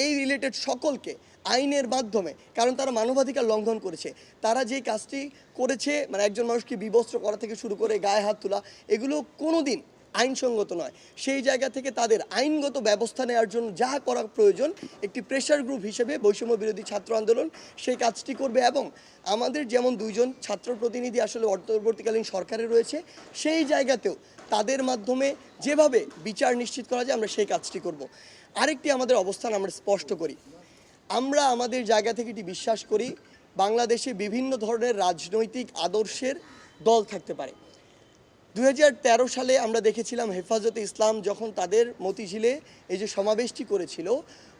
এই রিলেটেড সকলকে আইনের মাধ্যমে, কারণ তারা মানবাধিকার লঙ্ঘন করেছে, তারা যে কাজটি করেছে মানে একজন মানুষকে বিবস্ত্র করা থেকে শুরু করে গায়ে হাত তোলা, এগুলো কোনো দিন আইনসঙ্গত নয়। সেই জায়গা থেকে তাদের আইনগত ব্যবস্থা নেওয়ার জন্য যা করা প্রয়োজন একটি প্রেশার গ্রুপ হিসেবে বৈষম্য বিরোধী ছাত্র আন্দোলন সেই কাজটি করবে। এবং আমাদের যেমন দুইজন ছাত্র প্রতিনিধি আসলে অন্তর্বর্তীকালীন সরকারে রয়েছে, সেই জায়গাতেও তাদের মাধ্যমে যেভাবে বিচার নিশ্চিত করা যায় আমরা সেই কাজটি করব। আরেকটি আমাদের অবস্থান আমরা স্পষ্ট করি, আমরা আমাদের জায়গা থেকে এটি বিশ্বাস করি বাংলাদেশে বিভিন্ন ধরনের রাজনৈতিক আদর্শের দল থাকতে পারে। 2013 সালে আমরা দেখেছিলাম হেফাজতে ইসলাম যখন তাদের মতিঝিলে এই যে সমাবেশটি করেছিল,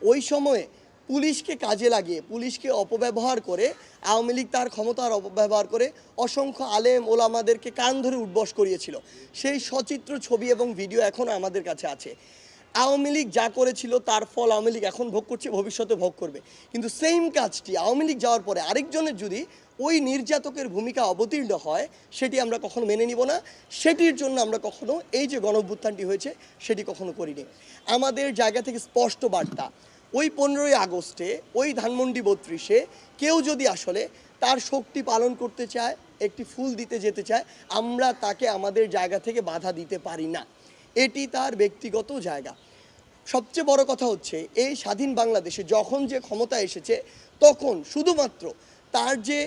ওই সময়ে পুলিশকে কাজে লাগিয়ে, পুলিশকে অপব্যবহার করে আওয়ামী লীগ তার ক্ষমতার অপব্যবহার করে অসংখ্য আলেম ওলামাদেরকে কান ধরে উঠবস করিয়েছিল। সেই সচিত্র ছবি এবং ভিডিও এখন আমাদের কাছে আছে। আওয়ামী লীগ যা করেছিল তার ফল আওয়ামী লীগ এখন ভোগ করছে, ভবিষ্যতে ভোগ করবে। কিন্তু সেম কাজটি আওয়ামী লীগ যাওয়ার পরে আরেকজনের যদি ওই নির্যাতকের ভূমিকা অবতীর্ণ হয়, সেটি আমরা কখনো মেনে নিব না। সেটির জন্য আমরা কখনো এই যে গণঅভ্যুত্থানটি হয়েছে সেটি কখনো করিনি। আমাদের জায়গা থেকে স্পষ্ট বার্তা, ওই 15ই আগস্টে ওই ধানমন্ডি 32-এ কেউ যদি আসলে তার শক্তি পালন করতে চায়, একটি ফুল দিতে যেতে চায়, আমরা তাকে আমাদের জায়গা থেকে বাধা দিতে পারি না। এটি তার ব্যক্তিগত জায়গা। সবচেয়ে বড় কথা হচ্ছে এই স্বাধীন বাংলাদেশে যখন যে ক্ষমতা এসেছে তখন শুধুমাত্র তার যে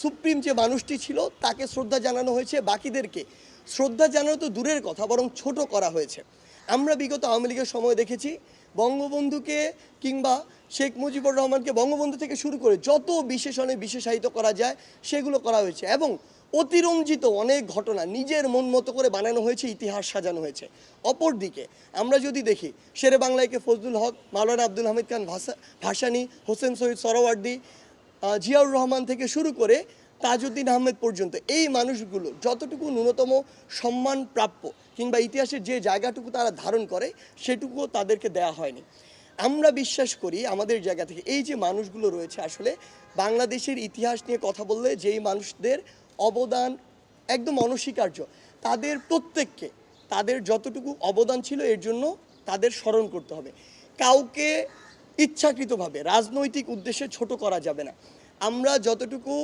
সুপ্রিম যে মানুষটি ছিল তাকে শ্রদ্ধা জানানো হয়েছে, বাকিদেরকে শ্রদ্ধা জানানো তো দূরের কথা বরং ছোট করা হয়েছে। আমরা বিগত আওয়ামী লীগের সময় দেখেছি বঙ্গবন্ধুকে কিংবা শেখ মুজিবুর রহমানকে বঙ্গবন্ধু থেকে শুরু করে যত বিশেষণে বিশেষায়িত করা যায় সেগুলো করা হয়েছে, এবং অতিরঞ্জিত অনেক ঘটনা নিজের মন মতো করে বানানো হয়েছে, ইতিহাস সাজানো হয়েছে। অপরদিকে আমরা যদি দেখি শেরে বাংলাকে ফজলুল হক, মাওলানা আব্দুল হামিদ খান ভাসানী, হোসেন শহীদ সরওয়ার্দী, জিয়াউর রহমান থেকে শুরু করে তাজউদ্দিন আহমেদ পর্যন্ত এই মানুষগুলো যতটুকু ন্যূনতম সম্মান প্রাপ্য কিংবা ইতিহাসের যে জায়গাটুকু তারা ধারণ করে সেটুকুও তাদেরকে দেয়া হয়নি। আমরা বিশ্বাস করি আমাদের জায়গা থেকে এই যে মানুষগুলো রয়েছে, আসলে বাংলাদেশের ইতিহাস নিয়ে কথা বললে যেই মানুষদের অবদান একদম অনস্বীকার্য, তাদের প্রত্যেককে তাদের যতটুকু অবদান ছিল এর জন্য তাদের স্মরণ করতে হবে। কাউকে ইচ্ছাকৃতভাবে রাজনৈতিক উদ্দেশ্যে ছোট করা যাবে না। আমরা যতটুকু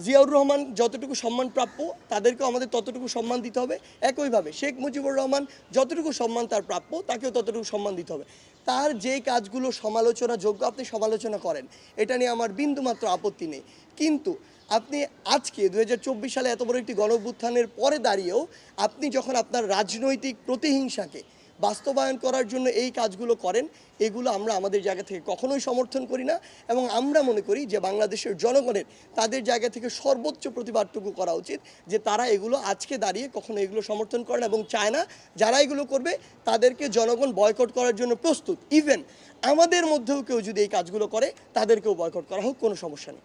জিয়াউর রহমান যতটুকু সম্মান প্রাপ্য তাদেরকেও আমাদের ততটুকু সম্মান দিতে হবে। একইভাবে শেখ মুজিবুর রহমান যতটুকু সম্মান তার প্রাপ্য তাকেও ততটুকু সম্মান দিতে হবে। তার যে কাজগুলো সমালোচনা যোগ্য আপনি সমালোচনা করেন, এটা নিয়ে আমার বিন্দুমাত্র আপত্তি নেই। কিন্তু আপনি আজকে 2024 সালে এত বড় একটি গণঅভ্যুত্থানের পরে দাঁড়িয়েও আপনি যখন আপনার রাজনৈতিক প্রতিহিংসাকে বাস্তবায়ন করার জন্য এই কাজগুলো করেন, এগুলো আমরা আমাদের জায়গা থেকে কখনোই সমর্থন করি না। এবং আমরা মনে করি যে বাংলাদেশের জনগণের তাদের জায়গা থেকে সর্বোচ্চ প্রতিবাদটুকু করা উচিত যে তারা এগুলো আজকে দাঁড়িয়ে কখনো এগুলো সমর্থন করে না এবং চায় না যারা এগুলো করবে তাদেরকে জনগণ বয়কট করার জন্য প্রস্তুত। ইভেন আমাদের মধ্যেও কেউ যদি এই কাজগুলো করে তাদেরকেও বয়কট করা হোক, কোনো সমস্যা নেই।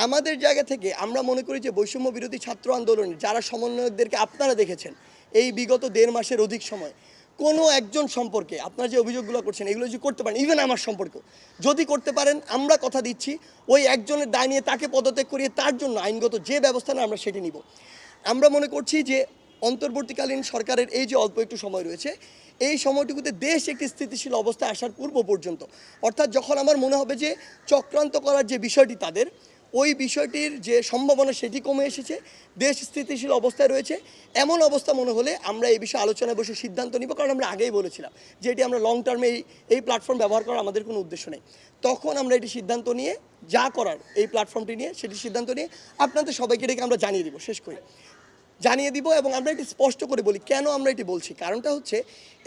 আমাদের জায়গা থেকে আমরা মনে করি যে বৈষম্য বিরোধী ছাত্র আন্দোলনে যারা সমন্বয়কদেরকে আপনারা দেখেছেন এই বিগত 1.5 মাসের অধিক সময়, কোনো একজন সম্পর্কে আপনারা যে অভিযোগগুলো করছেন এগুলো যদি করতে পারেন, ইভেন আমার সম্পর্কেও যদি করতে পারেন, আমরা কথা দিচ্ছি ওই একজনের দায় নিয়ে তাকে পদত্যাগ করিয়ে তার জন্য আইনগত যে ব্যবস্থা না আমরা সেটি নিব। আমরা মনে করছি যে অন্তর্বর্তীকালীন সরকারের এই যে অল্প একটু সময় রয়েছে, এই সময়টুকুতে দেশ একটি স্থিতিশীল অবস্থায় আসার পূর্ব পর্যন্ত, অর্থাৎ যখন আমার মনে হবে যে চক্রান্ত করার যে বিষয়টি তাদের, ওই বিষয়টির যে সম্ভাবনা সেটি কমে এসেছে, দেশ স্থিতিশীল অবস্থায় রয়েছে, এমন অবস্থা মনে হলে আমরা এই বিষয়ে আলোচনায় বসে সিদ্ধান্ত নিব। কারণ আমরা আগেই বলেছিলাম যে এটি আমরা লং টার্মে এই প্ল্যাটফর্ম ব্যবহার করার আমাদের কোনো উদ্দেশ্য নেই। তখন আমরা এটি সিদ্ধান্ত নিয়ে যা করার এই প্ল্যাটফর্মটি নিয়ে সেটি সিদ্ধান্ত নিয়ে আপনাদের সবাইকে ডেকে আমরা জানিয়ে দিব, শেষ করে জানিয়ে দিব। এবং আমরা এটি স্পষ্ট করে বলি কেন আমরা এটি বলছি। কারণটা হচ্ছে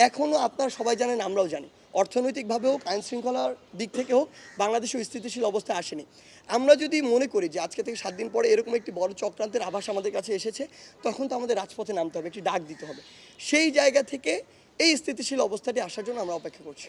এখনও আপনারা সবাই জানেন, আমরাও জানি, অর্থনৈতিকভাবে হোক আইন শৃঙ্খলার দিক থেকে হোক বাংলাদেশও স্থিতিশীল অবস্থায় আসেনি। আমরা যদি মনে করি যে আজকে থেকে 7 দিন পরে এরকম একটি বড় চক্রান্তের আভাস আমাদের কাছে এসেছে, তখন তো আমাদের রাজপথে নামতে হবে, একটি ডাক দিতে হবে। সেই জায়গা থেকে এই স্থিতিশীল অবস্থাটি আসার জন্য আমরা অপেক্ষা করছি।